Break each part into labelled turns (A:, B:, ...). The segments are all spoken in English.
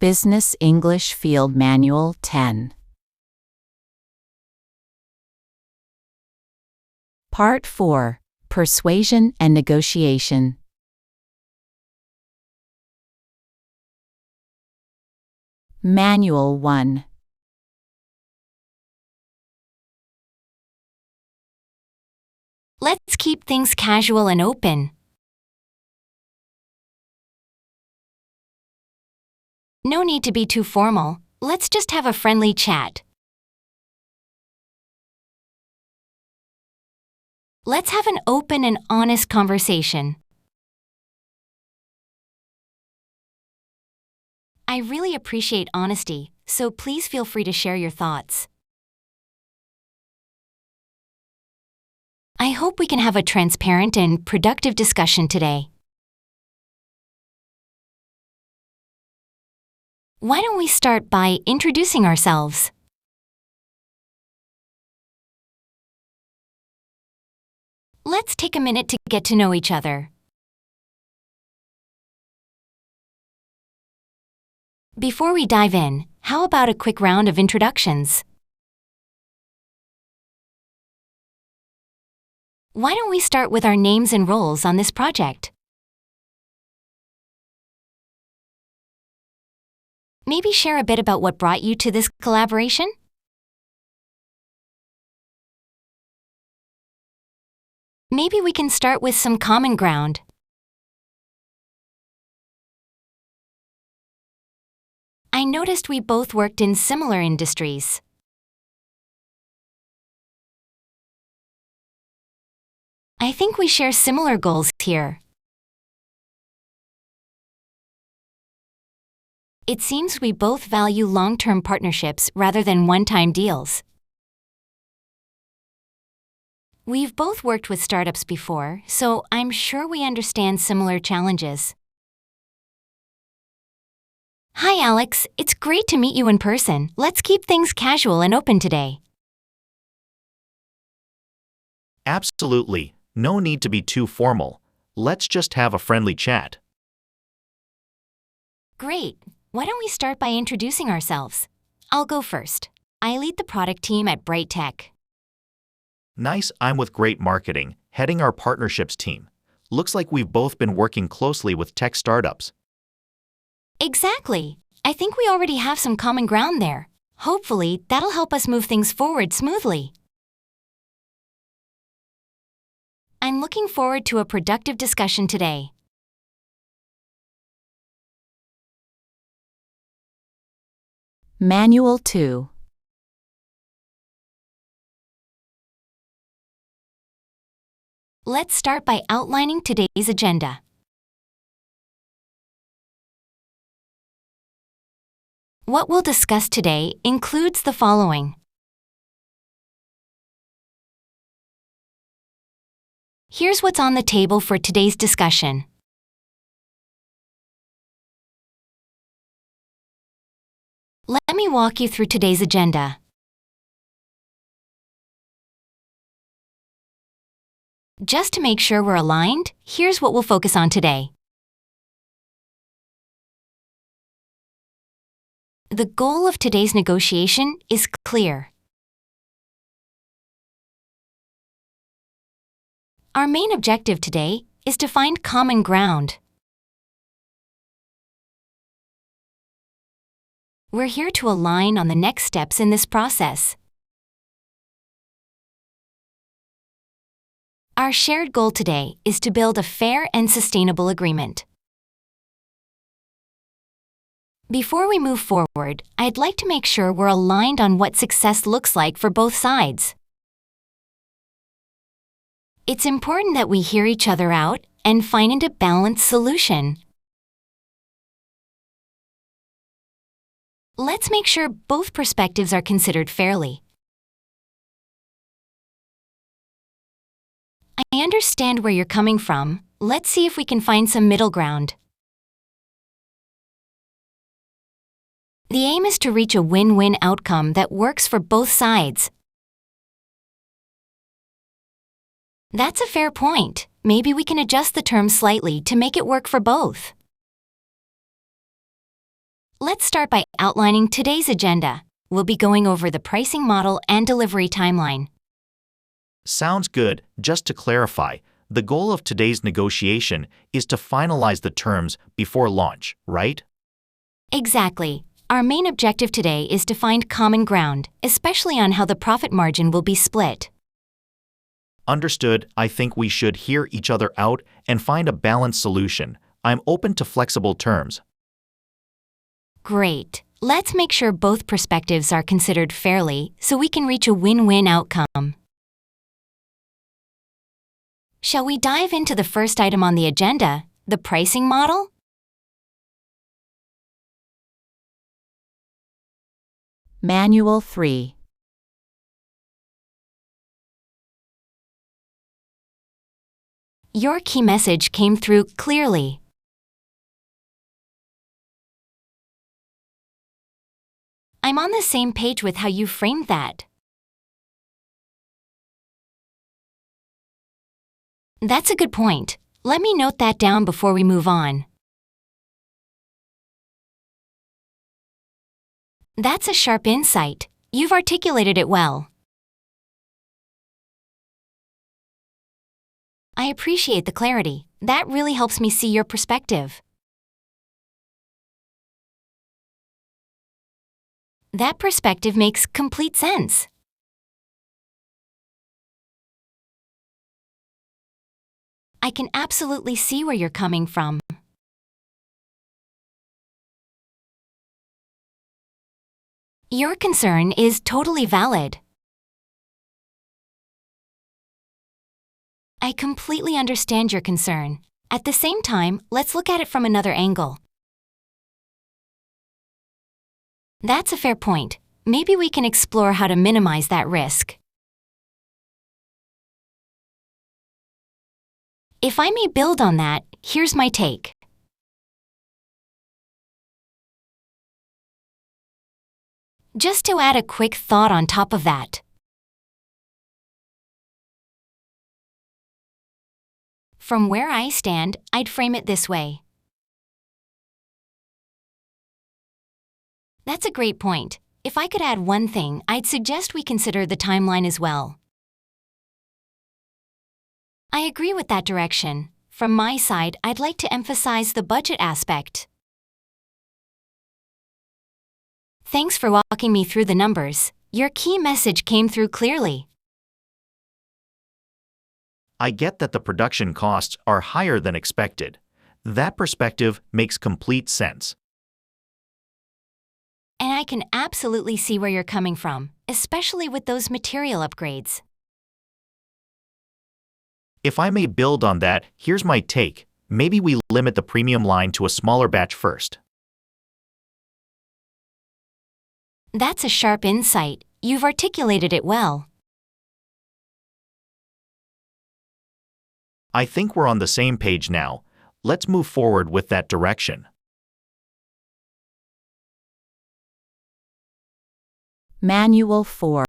A: Business English Field Manual 10. Part 4. Persuasion and Negotiation. Manual 1.
B: Let's keep things casual and open. No need to be too formal. Let's just have a friendly chat. Let's have an open and honest conversation. I really appreciate honesty, so please feel free to share your thoughts. I hope we can have a transparent and productive discussion today. Why don't we start by introducing ourselves? Let's take a minute to get to know each other. Before we dive in, how about a quick round of introductions? Why don't we start with our names and roles on this project? Maybe share a bit about what brought you to this collaboration? Maybe we can start with some common ground. I noticed we both worked in similar industries. I think we share similar goals here. It seems we both value long-term partnerships rather than one-time deals. We've both worked with startups before, so I'm sure we understand similar challenges. Hi, Alex. It's great to meet you in person. Let's keep things casual and open today.
C: Absolutely. No need to be too formal. Let's just have a friendly chat.
B: Great. Why don't we start by introducing ourselves? I'll go first. I lead the product team at Bright Tech.
C: Nice, I'm with Great Marketing, heading our partnerships team. Looks like we've both been working closely with tech startups.
B: Exactly. I think we already have some common ground there. Hopefully, that'll help us move things forward smoothly. I'm looking forward to a productive discussion today.
A: Manual 2.
B: Let's start by outlining today's agenda. What we'll discuss today includes the following. Here's what's on the table for today's discussion. Let me walk you through today's agenda. Just to make sure we're aligned, here's what we'll focus on today. The goal of today's negotiation is clear. Our main objective today is to find common ground. We're here to align on the next steps in this process. Our shared goal today is to build a fair and sustainable agreement. Before we move forward, I'd like to make sure we're aligned on what success looks like for both sides. It's important that we hear each other out and find a balanced solution. Let's make sure both perspectives are considered fairly. I understand where you're coming from. Let's see if we can find some middle ground. The aim is to reach a win-win outcome that works for both sides. That's a fair point. Maybe we can adjust the terms slightly to make it work for both. Let's start by outlining today's agenda. We'll be going over the pricing model and delivery timeline.
C: Sounds good. Just to clarify, the goal of today's negotiation is to finalize the terms before launch, right?
B: Exactly. Our main objective today is to find common ground, especially on how the profit margin will be split.
C: Understood. I think we should hear each other out and find a balanced solution. I'm open to flexible terms.
B: Great. Let's make sure both perspectives are considered fairly so we can reach a win-win outcome. Shall we dive into the first item on the agenda, the pricing model?
A: Manual 3.
B: Your key message came through clearly. I'm on the same page with how you framed that. That's a good point. Let me note that down before we move on. That's a sharp insight. You've articulated it well. I appreciate the clarity. That really helps me see your perspective. That perspective makes complete sense. I can absolutely see where you're coming from. Your concern is totally valid. I completely understand your concern. At the same time, let's look at it from another angle. That's a fair point. Maybe we can explore how to minimize that risk. If I may build on that, here's my take. Just to add a quick thought on top of that. From where I stand, I'd frame it this way. That's a great point. If I could add one thing, I'd suggest we consider the timeline as well. I agree with that direction. From my side, I'd like to emphasize the budget aspect. Thanks for walking me through the numbers. Your key message came through clearly.
C: I get that the production costs are higher than expected. That perspective makes complete sense.
B: And I can absolutely see where you're coming from, especially with those material upgrades.
C: If I may build on that, here's my take. Maybe we limit the premium line to a smaller batch first.
B: That's a sharp insight. You've articulated it well.
C: I think we're on the same page now. Let's move forward with that direction.
A: Manual 4.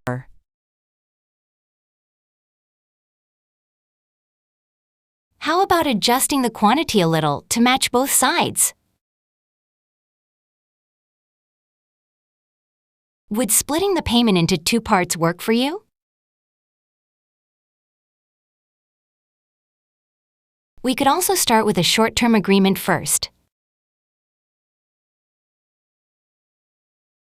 B: How about adjusting the quantity a little to match both sides? Would splitting the payment into 2 parts work for you? We could also start with a short-term agreement first.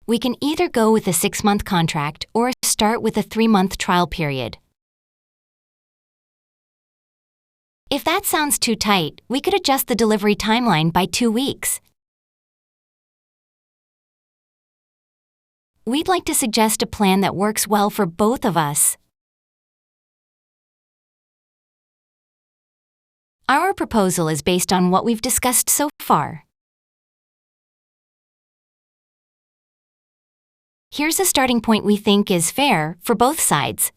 B: We can either go with a 6-month contract or start with a 3-month trial period. If that sounds too tight, we could adjust the delivery timeline by 2 weeks. We'd like to suggest a plan that works well for both of us. Our proposal is based on what we've discussed so far. Here's a starting point we think is fair for both sides.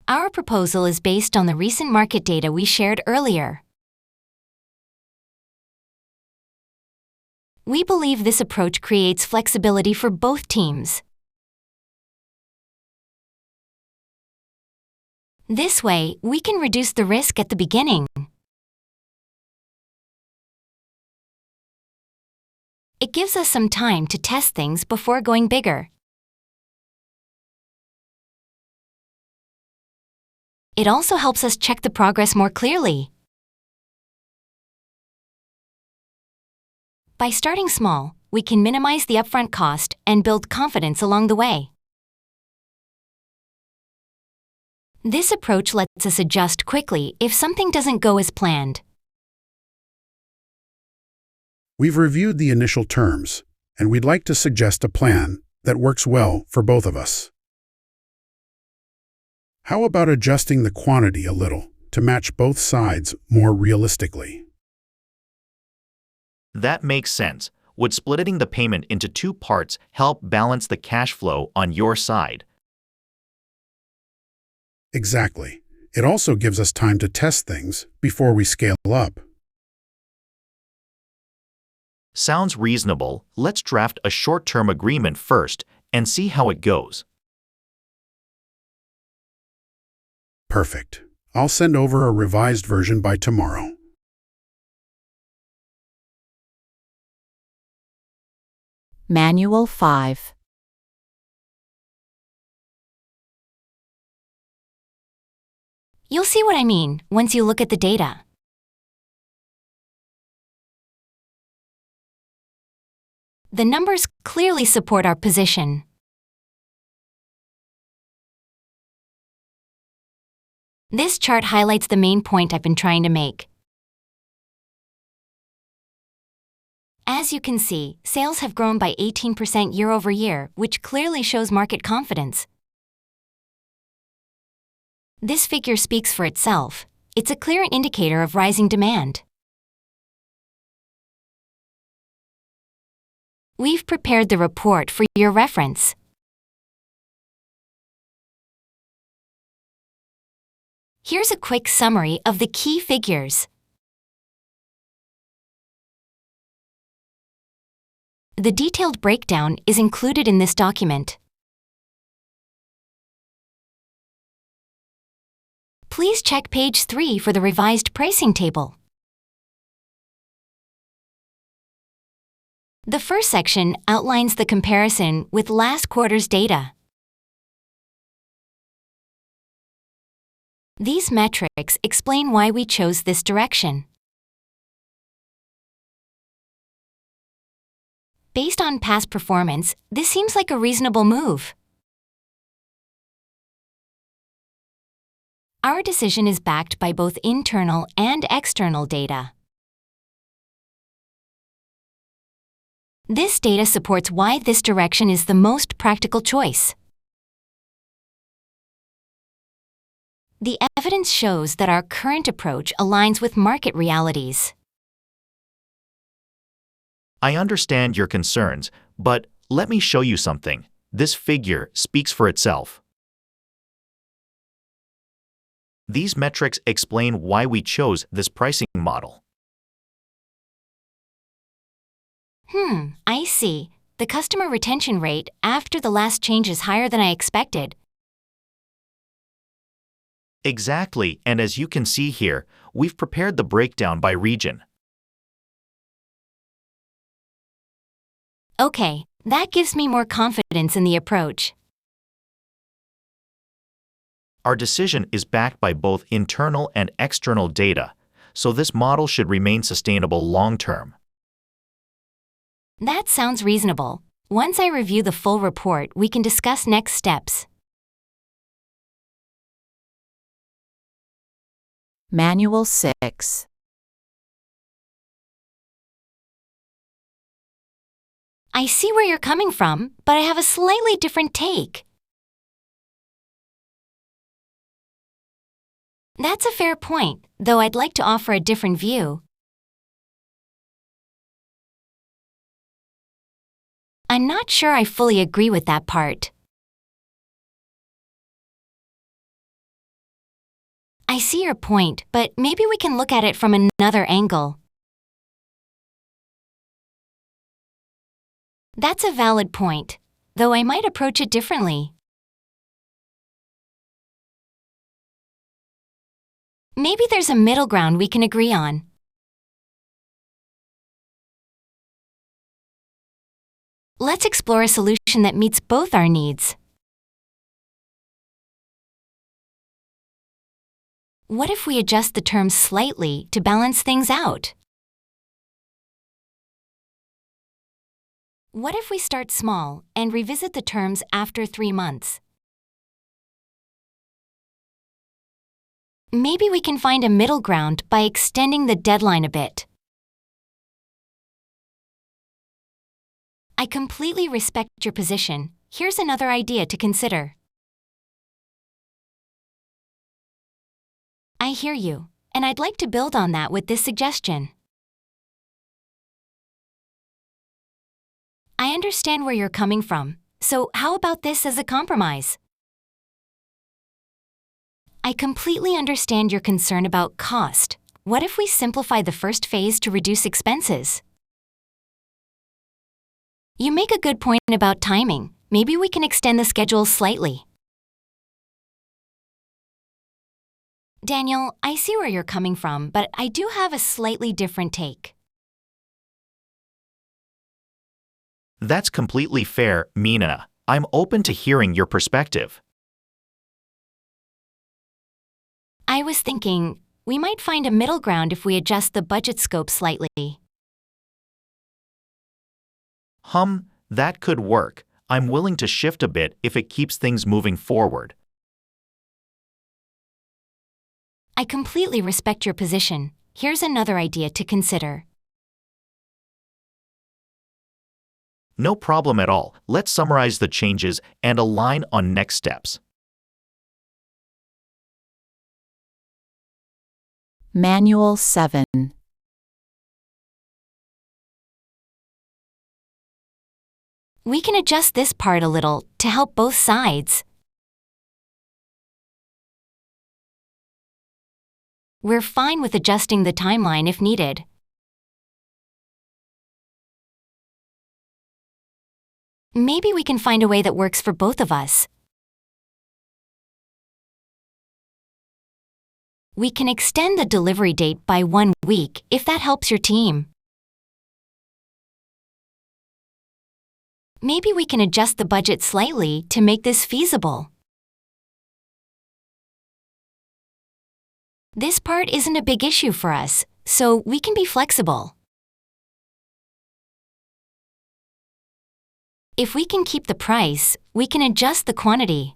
B: Our proposal is based on the recent market data we shared earlier. We believe this approach creates flexibility for both teams. This way, we can reduce the risk at the beginning. It gives us some time to test things before going bigger. It also helps us check the progress more clearly. By starting small, we can minimize the upfront cost and build confidence along the way. This approach lets us adjust quickly if something doesn't go as planned.
D: We've reviewed the initial terms, and we'd like to suggest a plan that works well for both of us. How about adjusting the quantity a little to match both sides more realistically?
C: That makes sense. Would splitting the payment into two parts help balance the cash flow on your side?
D: Exactly. It also gives us time to test things before we scale up.
C: Sounds reasonable. Let's draft a short-term agreement first and see how it goes.
D: Perfect. I'll send over a revised version by tomorrow.
A: Manual 5.
B: You'll see what I mean once you look at the data. The numbers clearly support our position. This chart highlights the main point I've been trying to make. As you can see, sales have grown by 18% year over year, which clearly shows market confidence. This figure speaks for itself. It's a clear indicator of rising demand. We've prepared the report for your reference. Here's a quick summary of the key figures. The detailed breakdown is included in this document. Please check page 3 for the revised pricing table. The first section outlines the comparison with last quarter's data. These metrics explain why we chose this direction. Based on past performance, this seems like a reasonable move. Our decision is backed by both internal and external data. This data supports why this direction is the most practical choice. The evidence shows that our current approach aligns with market realities.
C: I understand your concerns, but let me show you something. This figure speaks for itself. These metrics explain why we chose this pricing model.
B: I see. The customer retention rate after the last change is higher than I expected.
C: Exactly, and as you can see here, we've prepared the breakdown by region.
B: Okay, that gives me more confidence in the approach.
C: Our decision is backed by both internal and external data, so this model should remain sustainable long-term.
B: That sounds reasonable. Once I review the full report, we can discuss next steps.
A: Manual 6.
B: I see where you're coming from, but I have a slightly different take. That's a fair point, though I'd like to offer a different view. I'm not sure I fully agree with that part. I see your point, but maybe we can look at it from another angle. That's a valid point, though I might approach it differently. Maybe there's a middle ground we can agree on. Let's explore a solution that meets both our needs. What if we adjust the terms slightly to balance things out? What if we start small and revisit the terms after 3 months? Maybe we can find a middle ground by extending the deadline a bit. I completely respect your position. Here's another idea to consider. I hear you, and I'd like to build on that with this suggestion. I understand where you're coming from, so how about this as a compromise? I completely understand your concern about cost. What if we simplify the first phase to reduce expenses? You make a good point about timing. Maybe we can extend the schedule slightly. Daniel, I see where you're coming from, but I do have a slightly different take.
C: That's completely fair, Mina. I'm open to hearing your perspective.
B: I was thinking, we might find a middle ground if we adjust the budget scope slightly.
C: That could work. I'm willing to shift a bit if it keeps things moving forward.
B: I completely respect your position. Here's another idea to consider.
C: No problem at all. Let's summarize the changes and align on next steps.
A: Manual 7.
B: We can adjust this part a little to help both sides. We're fine with adjusting the timeline if needed. Maybe we can find a way that works for both of us. We can extend the delivery date by 1 week if that helps your team. Maybe we can adjust the budget slightly to make this feasible. This part isn't a big issue for us, so we can be flexible. If we can keep the price, we can adjust the quantity.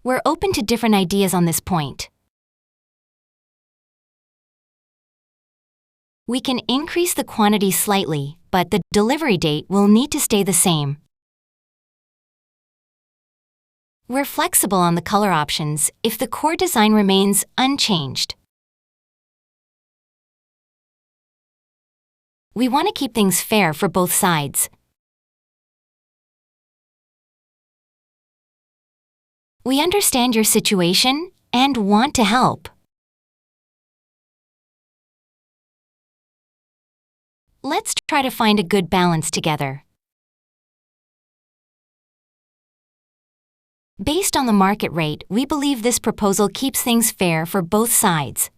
B: We're open to different ideas on this point. We can increase the quantity slightly, but the delivery date will need to stay the same. We're flexible on the color options if the core design remains unchanged. We want to keep things fair for both sides. We understand your situation and want to help. Let's try to find a good balance together. Based on the market rate, we believe this proposal keeps things fair for both sides.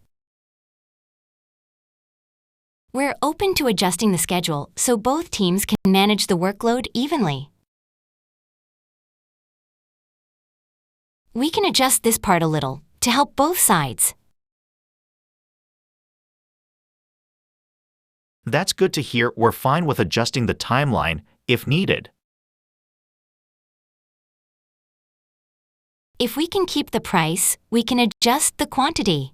B: We're open to adjusting the schedule so both teams can manage the workload evenly. We can adjust this part a little to help both sides.
C: That's good to hear. We're fine with adjusting the timeline if needed.
B: If we can keep the price, we can adjust the quantity.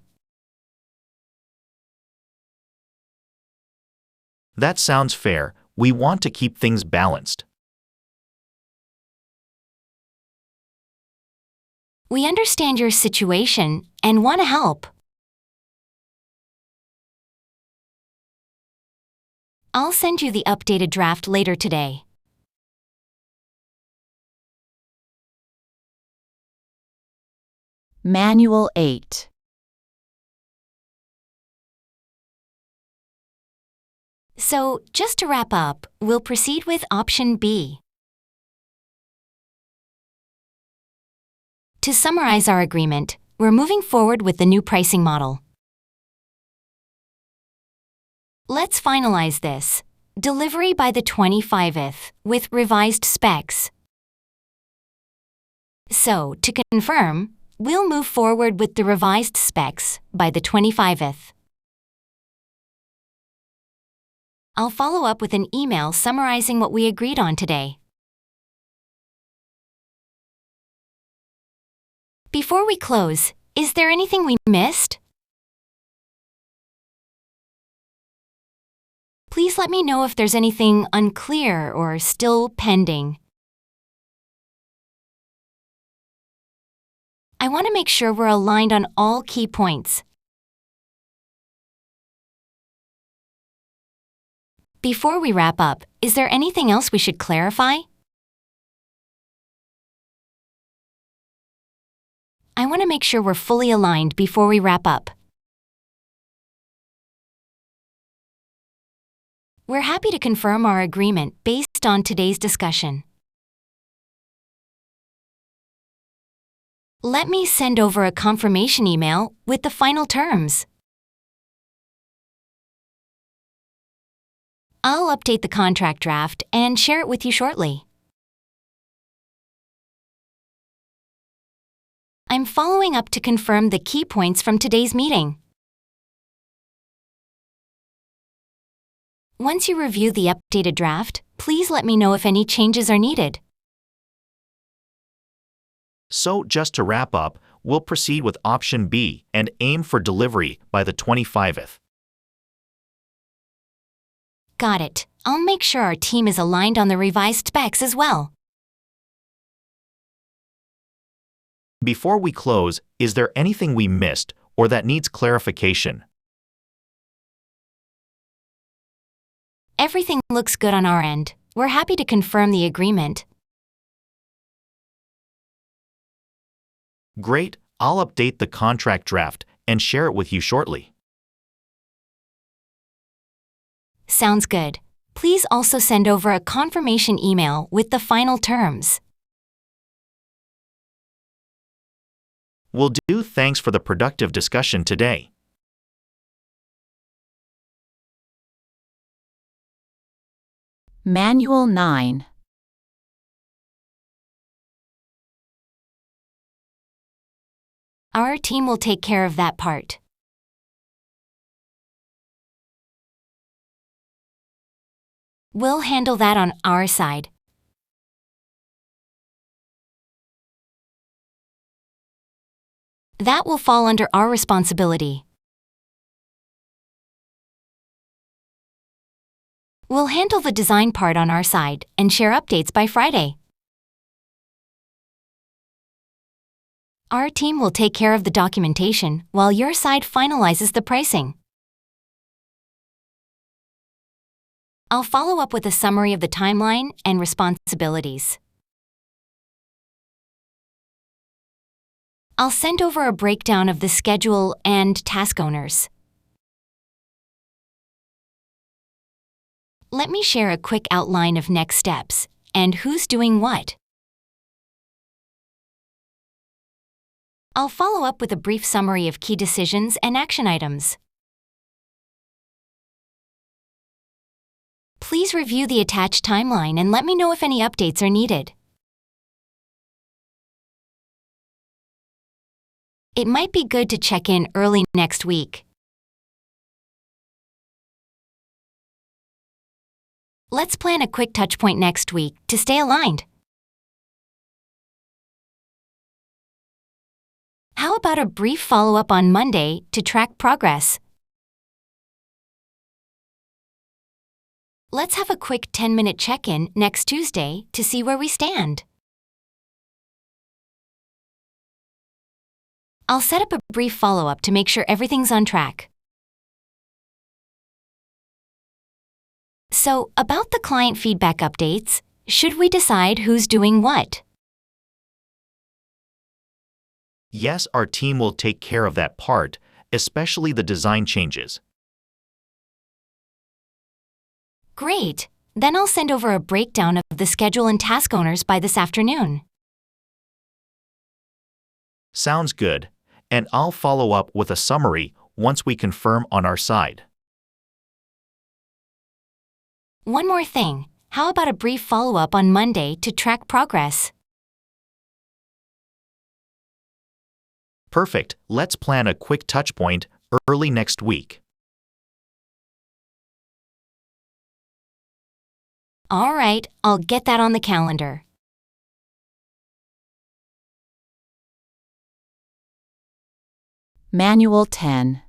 C: That sounds fair. We want to keep things balanced.
B: We understand your situation and want to help. I'll send you the updated draft later today.
A: Manual 8.
B: So, just to wrap up, we'll proceed with option B. To summarize our agreement, we're moving forward with the new pricing model. Let's finalize this. Delivery by the 25th with revised specs. So, to confirm, we'll move forward with the revised specs by the 25th. I'll follow up with an email summarizing what we agreed on today. Before we close, is there anything we missed? Please let me know if there's anything unclear or still pending. I want to make sure we're aligned on all key points. Before we wrap up, is there anything else we should clarify? I want to make sure we're fully aligned before we wrap up. We're happy to confirm our agreement based on today's discussion. Let me send over a confirmation email with the final terms. I'll update the contract draft and share it with you shortly. I'm following up to confirm the key points from today's meeting. Once you review the updated draft, please let me know if any changes are needed.
C: So, just to wrap up, we'll proceed with option B and aim for delivery by the 25th.
B: Got it. I'll make sure our team is aligned on the revised specs as well.
C: Before we close, is there anything we missed or that needs clarification?
B: Everything looks good on our end. We're happy to confirm the agreement.
C: Great, I'll update the contract draft and share it with you shortly.
B: Sounds good. Please also send over a confirmation email with the final terms.
C: Will do. Thanks for the productive discussion today.
A: Manual 9.
B: Our team will take care of that part. We'll handle that on our side. That will fall under our responsibility. We'll handle the design part on our side and share updates by Friday. Our team will take care of the documentation while your side finalizes the pricing. I'll follow up with a summary of the timeline and responsibilities. I'll send over a breakdown of the schedule and task owners. Let me share a quick outline of next steps and who's doing what. I'll follow up with a brief summary of key decisions and action items. Please review the attached timeline and let me know if any updates are needed. It might be good to check in early next week. Let's plan a quick touchpoint next week to stay aligned. How about a brief follow-up on Monday to track progress? Let's have a quick 10-minute check-in next Tuesday to see where we stand. I'll set up a brief follow-up to make sure everything's on track. So, about the client feedback updates, should we decide who's doing what?
C: Yes, our team will take care of that part, especially the design changes.
B: Great! Then I'll send over a breakdown of the schedule and task owners by this afternoon.
C: Sounds good, and I'll follow up with a summary once we confirm on our side.
B: One more thing. How about a brief follow-up on Monday to track progress?
C: Perfect. Let's plan a quick touch point early next week.
B: All right, I'll get that on the calendar.
A: Manual 10.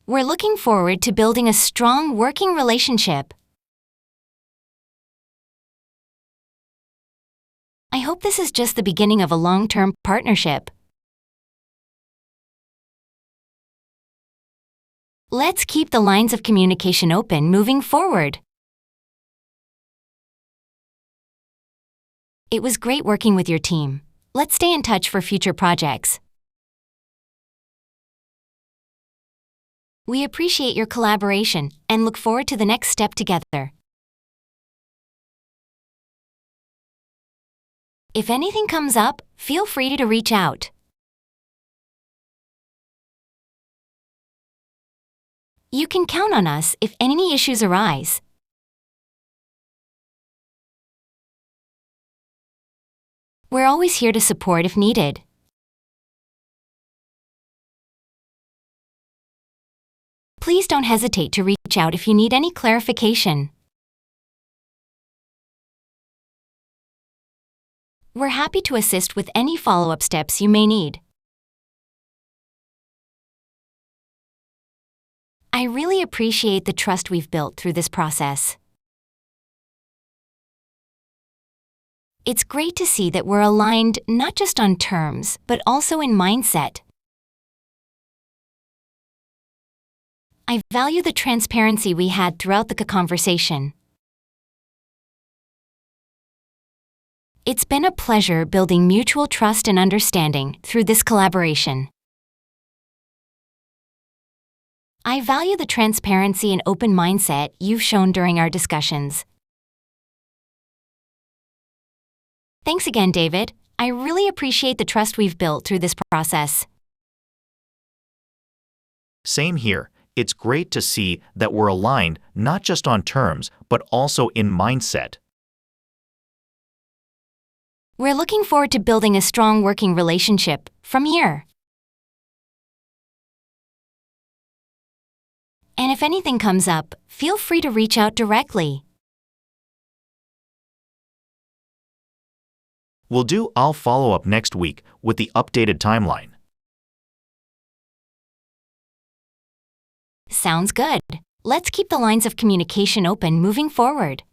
B: We're looking forward to building a strong working relationship. I hope this is just the beginning of a long-term partnership. Let's keep the lines of communication open moving forward. It was great working with your team. Let's stay in touch for future projects. We appreciate your collaboration and look forward to the next step together. If anything comes up, feel free to reach out. You can count on us if any issues arise. We're always here to support if needed. Please don't hesitate to reach out if you need any clarification. We're happy to assist with any follow-up steps you may need. I really appreciate the trust we've built through this process. It's great to see that we're aligned not just on terms, but also in mindset. I value the transparency we had throughout the conversation. It's been a pleasure building mutual trust and understanding through this collaboration. I value the transparency and open mindset you've shown during our discussions. Thanks again, David. I really appreciate the trust we've built through this process.
C: Same here. It's great to see that we're aligned not just on terms, but also in mindset.
B: We're looking forward to building a strong working relationship from here. And if anything comes up, feel free to reach out directly.
C: Will do. I'll follow up next week with the updated timeline.
B: Sounds good. Let's keep the lines of communication open moving forward.